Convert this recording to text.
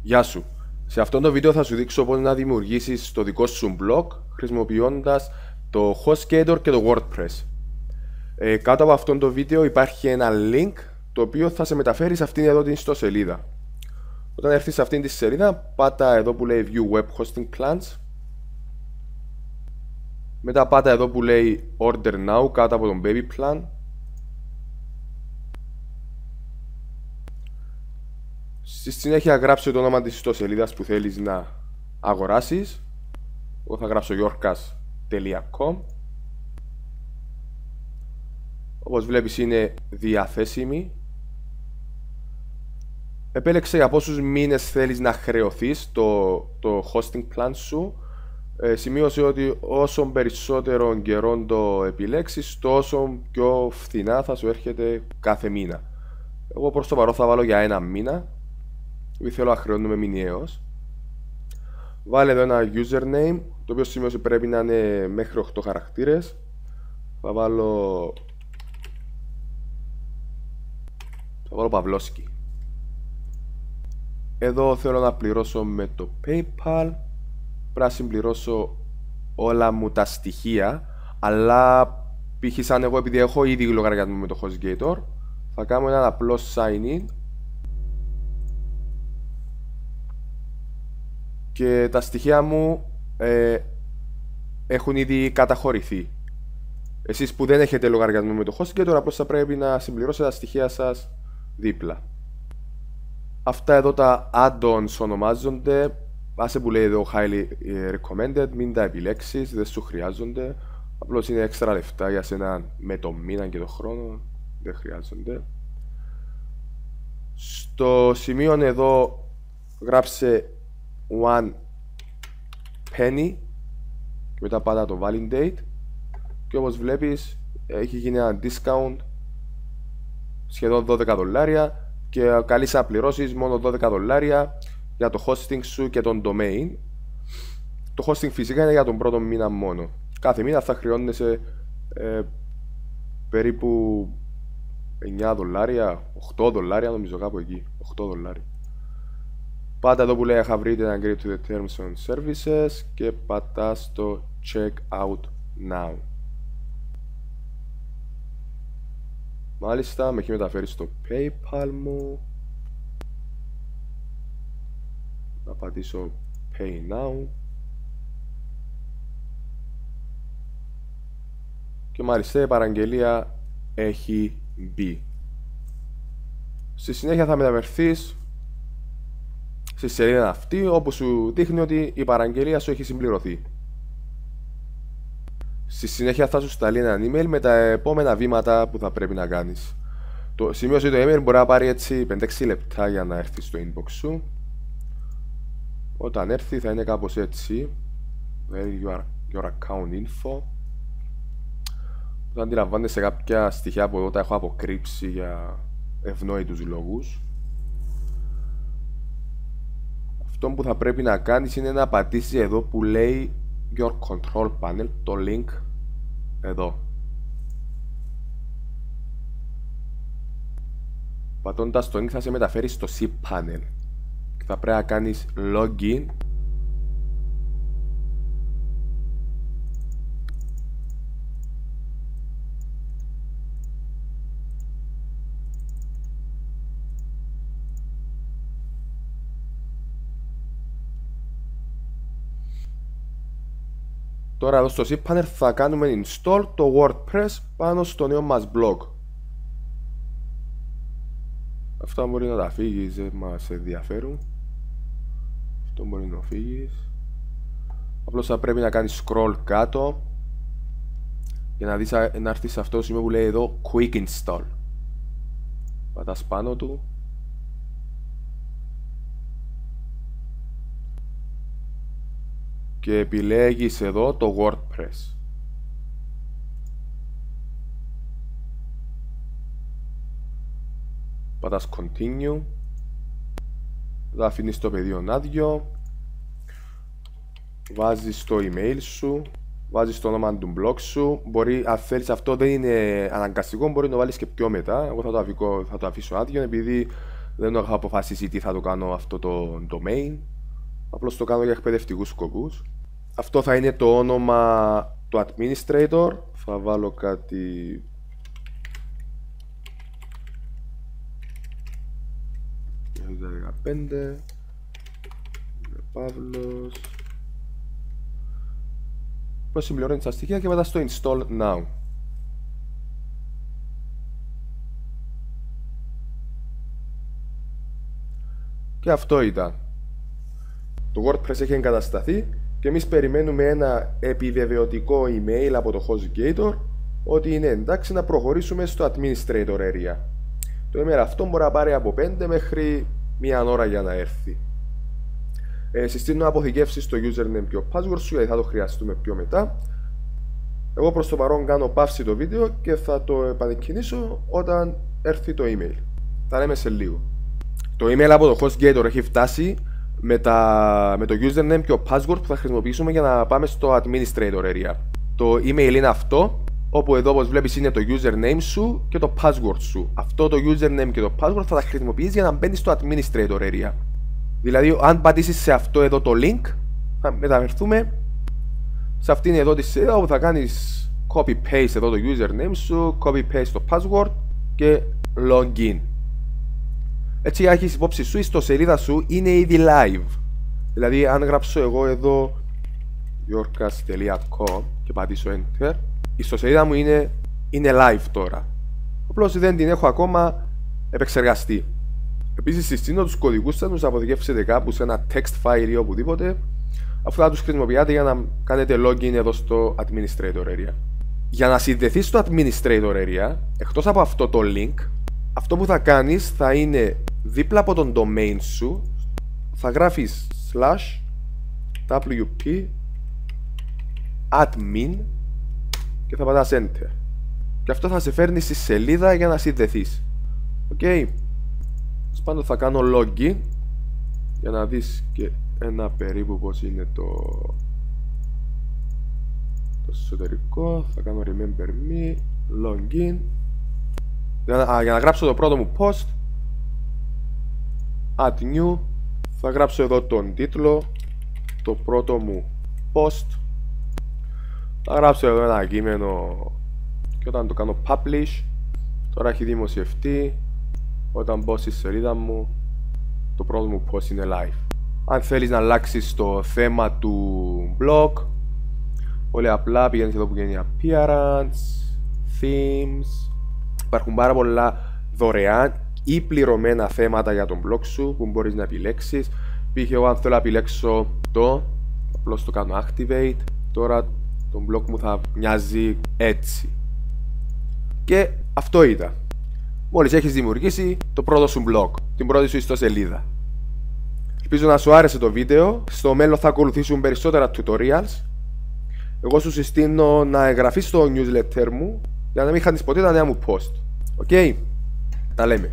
Γεια σου. Σε αυτό το βίντεο θα σου δείξω πώς να δημιουργήσεις το δικό σου blog χρησιμοποιώντας το HostGator και το WordPress. Κάτω από αυτό το βίντεο υπάρχει ένα link το οποίο θα σε μεταφέρει σε αυτήν εδώ την ιστοσελίδα. Όταν έρθεις σε αυτήν τη σελίδα, πάτα εδώ που λέει View Web Hosting Plans. Μετά πάτα εδώ που λέει Order Now κάτω από τον Baby Plan. Στη συνέχεια γράψε το όνομα της ιστοσελίδας που θέλεις να αγοράσεις. Εγώ θα γράψω yorkas.com. Όπως βλέπεις είναι διαθέσιμη. Επέλεξε για πόσους μήνες θέλεις να χρεωθείς το hosting plan σου. Σημείωσε ότι όσο περισσότερο καιρό το επιλέξεις, τόσο πιο φθηνά θα σου έρχεται κάθε μήνα. Εγώ προς το παρόν θα βάλω για ένα μήνα, γιατί θέλω να χρεώνουμε μηνιαίως. Βάλε εδώ ένα username, το οποίο σημαίνει ότι πρέπει να είναι μέχρι 8 χαρακτήρες. Θα βάλω Παυλόσκι. Εδώ θέλω να πληρώσω με το PayPal. Πρέπει να συμπληρώσω όλα μου τα στοιχεία, αλλά π.χ. σαν εγώ, επειδή έχω ήδη λογαριασμό με το HostGator, θα κάνω ένα απλό sign in και τα στοιχεία μου έχουν ήδη καταχωρηθεί. Εσείς που δεν έχετε λογαριασμό με το HostGator, απλώς θα πρέπει να συμπληρώσετε τα στοιχεία σας δίπλα. Αυτά εδώ τα add-ons ονομάζονται. Άσε που λέει εδώ highly recommended, μην τα επιλέξεις, δεν σου χρειάζονται. Απλώς είναι έξτρα λεφτά για σένα με το μήνα και το χρόνο, δεν χρειάζονται. Στο σημείο εδώ γράψε one penny και μετά πάτα το validate και όπως βλέπεις έχει γίνει ένα discount σχεδόν $12 και καλείς να πληρώσεις μόνο $12 για το hosting σου και τον domain. Το hosting φυσικά είναι για τον πρώτο μήνα μόνο. Κάθε μήνα θα χρεώνεσαι περίπου $9, $8 νομίζω, κάπου εκεί, $8. Πάτα εδώ που λέει I have written and agreed to the terms and services και πατάς στο check out now. Μάλιστα, με έχει μεταφέρει στο PayPal μου. Να πατήσω Pay Now. Και μάλιστα η παραγγελία έχει μπει. Στη συνέχεια θα μεταφερθείς στη σελίδα αυτή όπου σου δείχνει ότι η παραγγελία σου έχει συμπληρωθεί. Στη συνέχεια θα σου σταλεί ένα email με τα επόμενα βήματα που θα πρέπει να κάνεις. Σημείωσε το email μπορεί να πάρει έτσι 5-6 λεπτά για να έρθει στο inbox σου. Όταν έρθει θα είναι κάπως έτσι. Your account info. Όταν αντιλαμβάνεσαι κάποια στοιχεία που εδώ τα έχω αποκρύψει για ευνόητους λόγους. Αυτό που θα πρέπει να κάνεις είναι να πατήσεις εδώ που λέει Your Control Panel, το link εδώ. Πατώντας το link θα σε μεταφέρει στο cPanel και θα πρέπει να κάνεις login. Τώρα εδώ στο cPanel θα κάνουμε install το WordPress πάνω στο νέο μας blog. Αυτά μπορεί να τα φύγεις, δεν μας ενδιαφέρουν. Αυτό μπορεί να φύγεις. Απλώς θα πρέπει να κάνεις scroll κάτω για να δεις να έρθεις σε αυτό το σημείο που λέει εδώ Quick Install. Πατάς πάνω του. Και επιλέγεις εδώ το WordPress. Πατάς Continue. Θα αφήνεις το πεδίο άδειο. Βάζεις το email σου. Βάζεις το όνομα του blog σου. Μπορεί, αν θέλεις, αυτό δεν είναι αναγκαστικό, μπορεί να το βάλεις και πιο μετά. Εγώ θα το αφήσω άδειο επειδή Δεν έχω αποφασίσει τι θα το κάνω αυτό το domain. Απλώς το κάνω για εκπαιδευτικούς σκοπούς. Αυτό θα είναι το όνομα του administrator. Θα βάλω κάτι... για 15. Παύλος. Πώς συμπληρώνει τα στοιχεία και μετά στο install now. Και αυτό ήταν. Το WordPress έχει εγκατασταθεί και εμείς περιμένουμε ένα επιβεβαιωτικό email από το HostGator ότι είναι εντάξει να προχωρήσουμε στο Administrator Area. Το email αυτό μπορεί να πάρει από 5 μέχρι 1 ώρα για να έρθει. Συστήνω να αποθηκεύσεις το username και το password σου γιατί θα το χρειαστούμε πιο μετά. Εγώ προς το παρόν κάνω παύση το βίντεο και θα το επανεκκινήσω όταν έρθει το email. Θα λέμε σε λίγο. Το email από το HostGator έχει φτάσει με το username και το password που θα χρησιμοποιήσουμε για να πάμε στο Administrator Area. Το email είναι αυτό, όπου εδώ όπως βλέπεις είναι το username σου και το password σου. Αυτό το username και το password θα τα χρησιμοποιείς για να μπαίνεις στο Administrator Area. Δηλαδή αν πατήσεις σε αυτό εδώ το link θα μεταφερθούμε σε αυτήν εδώ τη σελίδα όπου θα κάνεις copy-paste εδώ το username σου, copy-paste το password και login. Έτσι για να έχεις υπόψη σου, η ιστοσελίδα σου είναι ήδη live. Δηλαδή αν γράψω εγώ εδώ yorkas.com και πατήσω enter, η ιστοσελίδα μου είναι live τώρα. Απλώς δεν την έχω ακόμα επεξεργαστεί. Επίσης συστήνω τους κωδικούς σας να τους αποθηκεύσετε κάπου σε ένα text file ή οπουδήποτε, αφού θα τους χρησιμοποιάτε για να κάνετε login εδώ στο Administrator Area. Για να συνδεθείς στο Administrator Area, εκτός από αυτό το link, αυτό που θα κάνεις θα είναι δίπλα από τον domain σου θα γράφεις /wp admin και θα πατάς enter. Και αυτό θα σε φέρνει στη σελίδα για να συνδεθείς. Ok. Πάντως θα κάνω login για να δεις και ένα περίπου πως είναι το εσωτερικό. Θα κάνω remember me, login. Για να γράψω το πρώτο μου post, add new, θα γράψω εδώ τον τίτλο, το πρώτο μου post. Θα γράψω εδώ ένα κείμενο και όταν το κάνω publish, τώρα έχει δημοσιευτεί. Όταν μπω στη σελίδα μου, το πρώτο μου post είναι live. Αν θέλεις να αλλάξεις το θέμα του blog, πολύ απλά πηγαίνεις εδώ που γίνει appearance, themes. Υπάρχουν πάρα πολλά δωρεάν ή πληρωμένα θέματα για τον blog σου που μπορείς να επιλέξεις. Π.χ. εγώ αν θέλω να επιλέξω απλώς το κάνω activate. Τώρα το blog μου θα μοιάζει έτσι. Και αυτό ήταν. Μόλις έχεις δημιουργήσει το πρώτο σου blog, την πρώτη σου ιστοσελίδα. Ελπίζω να σου άρεσε το βίντεο. Στο μέλλον θα ακολουθήσουν περισσότερα tutorials. Εγώ σου συστήνω να εγγραφείς στο newsletter μου για να μην χάνεις ποτέ τα νέα μου post. Οκ, τα λέμε.